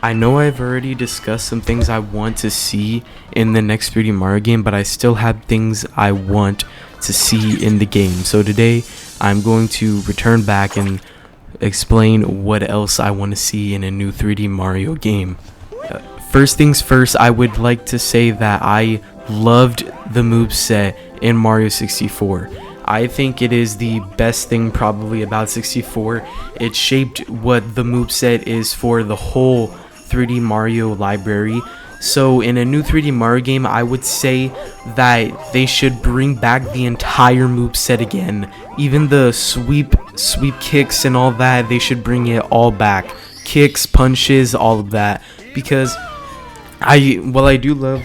I know I've already discussed some things I want to see in the next 3D Mario game, but I still have things I want to see in the game. So today, I'm going to return back and explain what else I want to see in a new 3D Mario game. First things first, I would like to say that I loved the moveset in Mario 64. I think it is the best thing probably about 64. It shaped what the moveset is for the whole 3D Mario library. So in a new 3D Mario game, I would say that they should bring back the entire moveset again. Even the sweep kicks and all that, they should bring it all back. Kicks, punches, all of that. Because I do love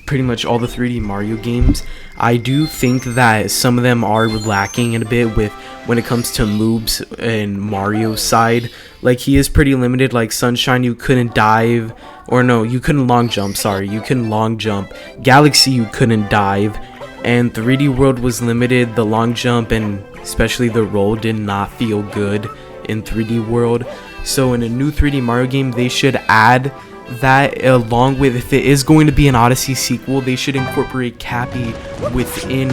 pretty much all the 3D Mario games, I do think that some of them are lacking in a bit with when it comes to moves in Mario's side. Like, he is pretty limited. Like Sunshine, you couldn't dive, or no, you couldn't long jump, sorry, you couldn't long jump. Galaxy, you couldn't dive, and 3D World was limited. The long jump and especially the roll did not feel good in 3D World. So in a new 3D Mario game, they should add that, along with, if it is going to be an Odyssey sequel, they should incorporate Cappy within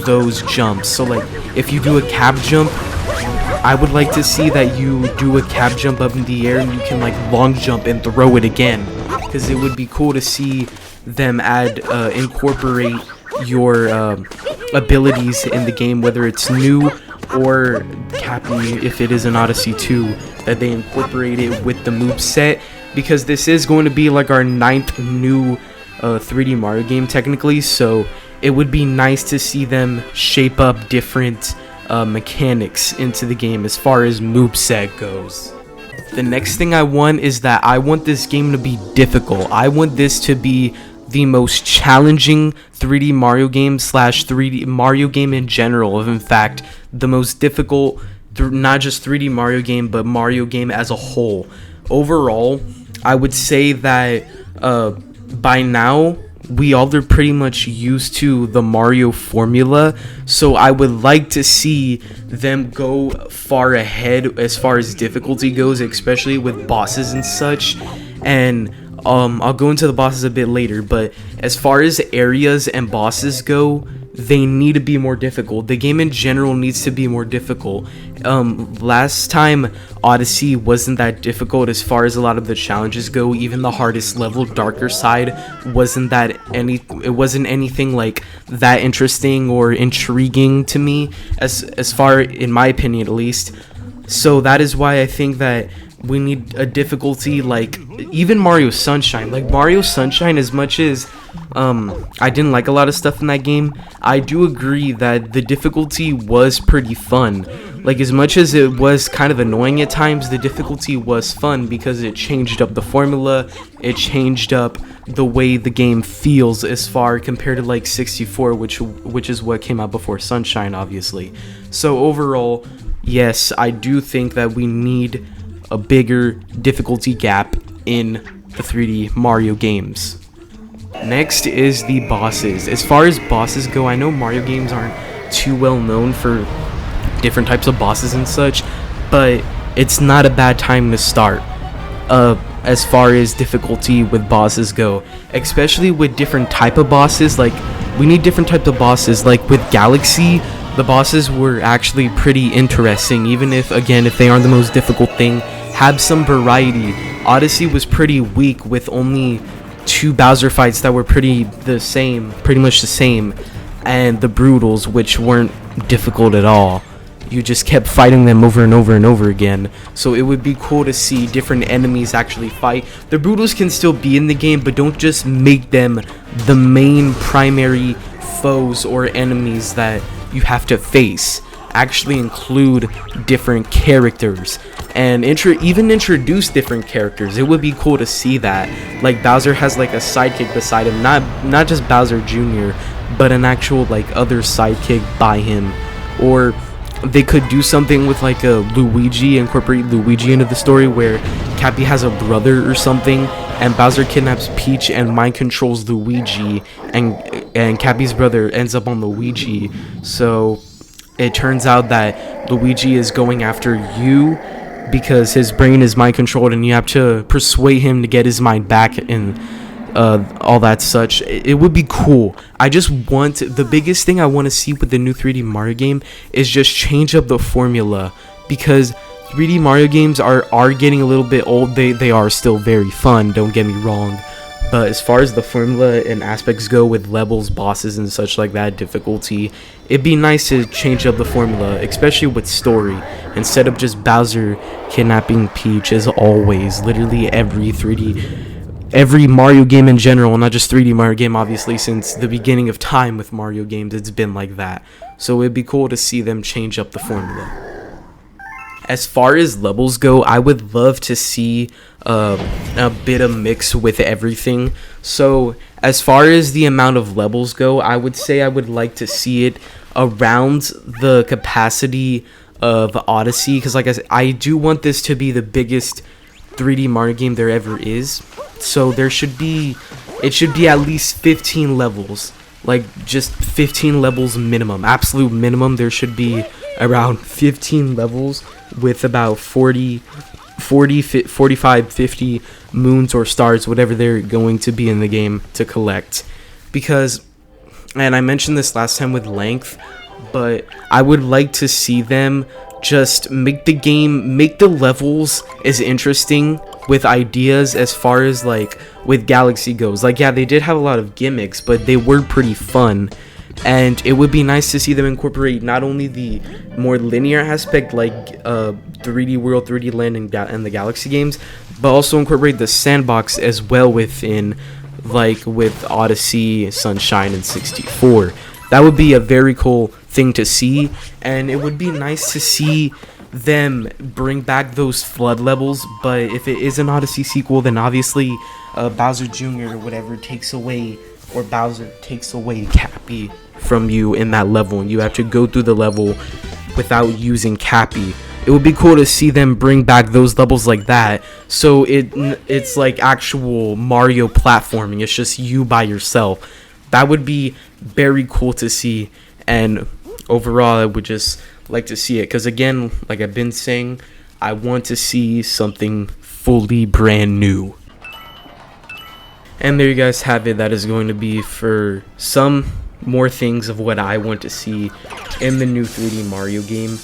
those jumps. So like, if you do a cap jump, I would like to see that you do a cap jump up in the air and you can like long jump and throw it again, because it would be cool to see them incorporate your abilities in the game, whether it's new or Cappy if it is an Odyssey 2, that they incorporate it with the moveset. Because this is going to be like our 9th new 3D Mario game technically, so it would be nice to see them shape up different mechanics into the game as far as moveset goes. The next thing I want is that I want this game to be difficult. I want this to be the most challenging 3D Mario game / 3D Mario game in general. In fact, the most difficult, not just 3D Mario game, but Mario game as a whole. Overall, I would say that by now we all are pretty much used to the Mario formula, so I would like to see them go far ahead as far as difficulty goes, especially with bosses and such. And I'll go into the bosses a bit later, but as far as areas and bosses go, they need to be more difficult. The game in general needs to be more difficult. Last time Odyssey wasn't that difficult as far as a lot of the challenges go. Even the hardest level, Darker Side, wasn't anything like that interesting or intriguing to me, as far, in my opinion at least. So that is why I think that we need a difficulty like even Mario Sunshine. Like Mario Sunshine, as much as I didn't like a lot of stuff in that game, I do agree that the difficulty was pretty fun. Like, as much as it was kind of annoying at times, the difficulty was fun because it changed up the formula, it changed up the way the game feels as far compared to like 64, which is what came out before Sunshine, obviously. So overall, yes, I do think that we need a bigger difficulty gap in the 3D Mario games. Next is the bosses. As far as bosses go, I know Mario games aren't too well known for different types of bosses and such, but it's not a bad time to start as far as difficulty with bosses go, especially with different type of bosses. Like, we need different type of bosses. Like with Galaxy, the bosses were actually pretty interesting, even if they aren't the most difficult thing. Have some variety. Odyssey was pretty weak with only 2 Bowser fights that were pretty much the same, and the Brutals, which weren't difficult at all. You just kept fighting them over and over and over again. So it would be cool to see different enemies actually fight. The Brutals can still be in the game, but don't just make them the main primary foes or enemies that you have to face. Actually include different characters and even introduce different characters. It would be cool to see that. Like, Bowser has like a sidekick beside him, not just Bowser Jr., but an actual like other sidekick by him. Or they could do something with like a Luigi, incorporate Luigi into the story, where Cappy has a brother or something, and Bowser kidnaps Peach and mind controls Luigi, and Cappy's brother ends up on Luigi. So it turns out that Luigi is going after you because his brain is mind controlled and you have to persuade him to get his mind back and all that such. It would be cool. I just want, the biggest thing I want to see with the new 3D Mario game is just change up the formula, because 3D Mario games are getting a little bit old. They are still very fun, don't get me wrong, but as far as the formula and aspects go with levels, bosses and such like that, difficulty, it'd be nice to change up the formula, especially with story, instead of just Bowser kidnapping Peach as always. Literally every Mario game in general, not just 3D Mario game, obviously, since the beginning of time with Mario games, it's been like that. So it'd be cool to see them change up the formula. As far as levels go, I would love to see a bit of mix with everything. So as far as the amount of levels go, I would say I would like to see it around the capacity of Odyssey, because like I said, I do want this to be the biggest 3D Mario game there ever is. So it should be at least 15 levels, like just 15 levels minimum, absolute minimum. There should be around 15 levels with about 45, 50 moons or stars, whatever they're going to be in the game to collect. Because, and I mentioned this last time with length, but I would like to see them just make the levels as interesting with ideas as far as like with Galaxy goes. Like, yeah, they did have a lot of gimmicks, but they were pretty fun. And it would be nice to see them incorporate not only the more linear aspect like 3D World, 3D Land, and the Galaxy games, but also incorporate the sandbox as well within, like with Odyssey, Sunshine, and 64. That would be a very cool thing to see, and it would be nice to see them bring back those flood levels. But if it is an Odyssey sequel, then obviously Bowser Jr. or whatever takes away Cappy from you in that level, and you have to go through the level without using Cappy. It would be cool to see them bring back those levels like that, so it's like actual Mario platforming. It's just you by yourself. That would be very cool to see, and overall I would just like to see it, because again, like I've been saying, I want to see something fully brand new. And there you guys have it. That is going to be for some more things of what I want to see in the new 3D Mario game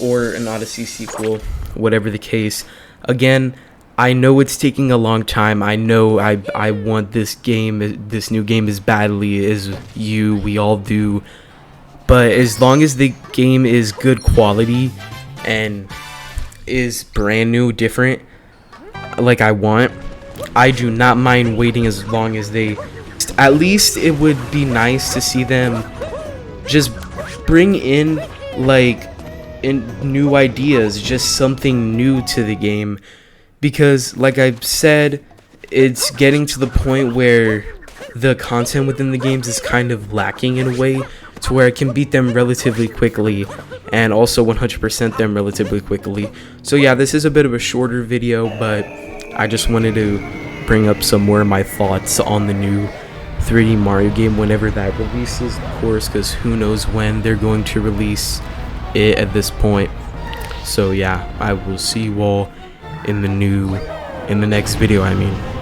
or an Odyssey sequel, whatever the case. Again, I know it's taking a long time. I know I want this new game as badly as we all do. But as long as the game is good quality and is brand new, different, like I want, I do not mind waiting as long as they. At least it would be nice to see them just bring in new ideas, just something new to the game, because like I've said, it's getting to the point where the content within the games is kind of lacking in a way to where it can beat them relatively quickly and also 100% them relatively quickly. So yeah, this is a bit of a shorter video, but I just wanted to bring up some more of my thoughts on the new 3D Mario game whenever that releases, of course, because who knows when they're going to release it at this point. So yeah, I will see you all in the next video, I mean.